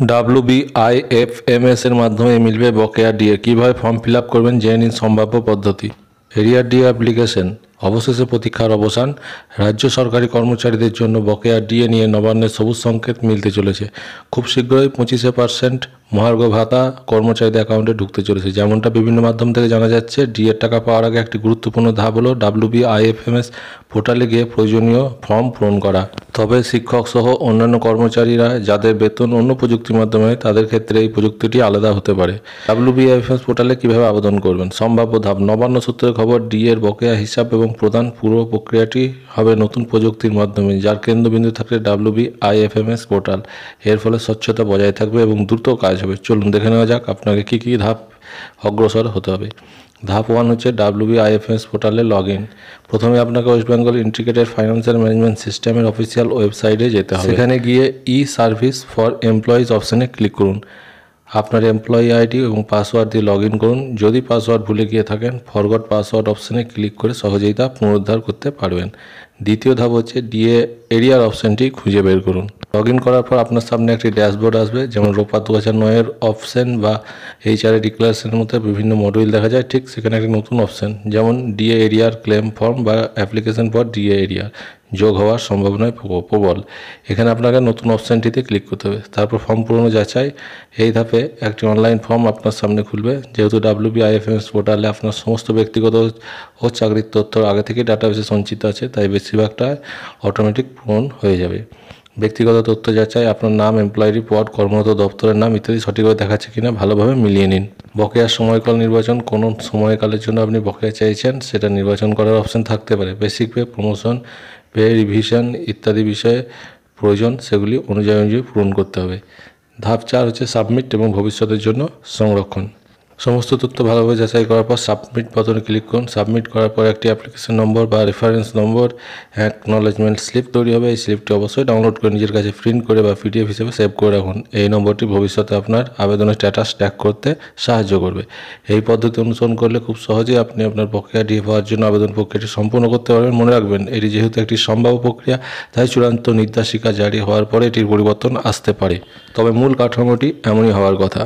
WBIFMS এর মাধ্যমে মিলবে বকেয়া ডিএ। কীভাবে ফর্ম ফিল আপ করবেন জেনে নিন সম্ভাব্য পদ্ধতি। এরিয়ার ডিএ অ্যাপ্লিকেশন অবশেষে প্রতীক্ষার অবসান। রাজ্য সরকারি কর্মচারীদের জন্য বকেয়া ডিএ নিয়ে নবান্নের সবুজ সংকেত মিলতে চলেছে। খুব শীঘ্রই 25% মহার্ঘ ভাতা কর্মচারীদের অ্যাকাউন্টে ঢুকতে চলেছে। যেমনটা বিভিন্ন মাধ্যম থেকে জানা যাচ্ছে, ডিএর টাকা পাওয়ার আগে একটি গুরুত্বপূর্ণ ধাপ হলো WBIFMS পোর্টালে গিয়ে প্রয়োজনীয় ফর্ম পূরণ করা। তবে শিক্ষক সহ অন্যান্য কর্মচারীরা যাদের বেতন অন্য প্রযুক্তির মাধ্যমে, তাদের ক্ষেত্রে এই প্রযুক্তিটি আলাদা হতে পারে। WBIFMS পোর্টালে কীভাবে আবেদন করবেন, সম্ভাব্য ধাপ। নবান্ন সূত্রের খবর, ডিএর বকেয়া হিসাব এবং প্রদান পুরো প্রক্রিয়াটি হবে নতুন প্রযুক্তির মাধ্যমে, যার কেন্দ্রবিন্দু থাকবে WBIFMS পোর্টাল। এর ফলে স্বচ্ছতা বজায় থাকবে এবং দ্রুত কাজ হবে। চলুন দেখে নেওয়া যাক আপনাকে কী কী ধাপ অগ্রসর হতে হবে। ধাপ 1 হচ্ছে WBIFMS পোর্টালে লগ ইন। প্রথমে আপনাকে West Bengal integrated financial management সিস্টেমের অফিসিয়াল ওয়েবসাইটে যেতে হবে। সেখানে গিয়ে ই সার্ভিস ফর এমপ্লয়িজ অপশানে ক্লিক করুন। আপনার এমপ্লয়ি আইডি এবং পাসওয়ার্ড দিয়ে লগ ইন করুন। যদি পাসওয়ার্ড ভুলে গিয়ে থাকেন, ফরগট পাসওয়ার্ড অপশানে ক্লিক করে সহজেই তা পুনরুদ্ধার করতে পারবেন। দ্বিতীয় ধাপ হচ্ছে ডিএ এরিয়ার অপশানটি খুঁজে বের করুন। লগ ইন করার পর আপনার সামনে একটি ড্যাশবোর্ড আসবে, যেমন রোপা 2009 অপশান বা HR ডিক্লারেশনের মধ্যে বিভিন্ন মডিউল দেখা যায়। ঠিক সেখানে একটি নতুন অপশান, যেমন ডিএ এরিয়ার ক্লেম ফর্ম বা অ্যাপ্লিকেশন ফর ডিএ এরিয়ার যোগ হওয়ার সম্ভাবনায় প্রবল। এখানে আপনাকে নতুন অপশানটিতে ক্লিক করতে হবে। তারপর ফর্ম পূরণ যাচাই। এই ধাপে একটি অনলাইন ফর্ম আপনার সামনে খুলবে। যেহেতু WBIFMS পোর্টালে আপনার সমস্ত ব্যক্তিগত ও চাকরির তথ্য আগে থেকে ডাটাবেসে সঞ্চিত আছে, তাই বেশিরভাগটা অটোমেটিক পূরণ হয়ে যাবে। ব্যক্তিগত তথ্য যাচাই, আপনার নাম, এমপ্লয়ি রিপোর্ট, কর্মরত দপ্তরের নাম ইত্যাদি সঠিকভাবে দেখাচ্ছে কিনা ভালোভাবে মিলিয়ে নিন। বকেয়ার সময়কাল নির্বাচন, কোন সময়কালের জন্য আপনি বকেয়া চাইছেন সেটা নির্বাচন করার অপশান থাকতে পারে। Basic pay, promotion, pay revision ইত্যাদি বিষয়ে প্রয়োজন, সেগুলি অনুযায়ী পূরণ করতে হবে। ধাপ 4 হচ্ছে সাবমিট এবং ভবিষ্যতের জন্য সংরক্ষণ। সমস্ত তথ্য ভালোভাবে যাচাই করার পর সাবমিট বাটনে ক্লিক করুন। সাবমিট করার পর একটি অ্যাপ্লিকেশন নম্বর বা রেফারেন্স নম্বর, অ্যাকনলেজমেন্ট স্লিপ তৈরি হবে। এই স্লিপটি অবশ্যই ডাউনলোড করে নিজের কাছে প্রিন্ট করে বা PDF হিসেবে সেভ করে রাখুন। এই নম্বরটি ভবিষ্যতে আপনার আবেদনের স্ট্যাটাস ট্র্যাক করতে সাহায্য করবে। এই পদ্ধতি অনুসরণ করলে খুব সহজেই আপনি আপনার বকেয়া ডিএ পাওয়ার জন্য আবেদন প্রক্রিয়াটি সম্পূর্ণ করতে পারবেন। মনে রাখবেন, এটি যেহেতু একটি সম্ভাব্য প্রক্রিয়া, তাই চূড়ান্ত নির্দেশিকা জারি হওয়ার পরে এটির পরিবর্তন আসতে পারে, তবে মূল কাঠামোটি এমনই হওয়ার কথা।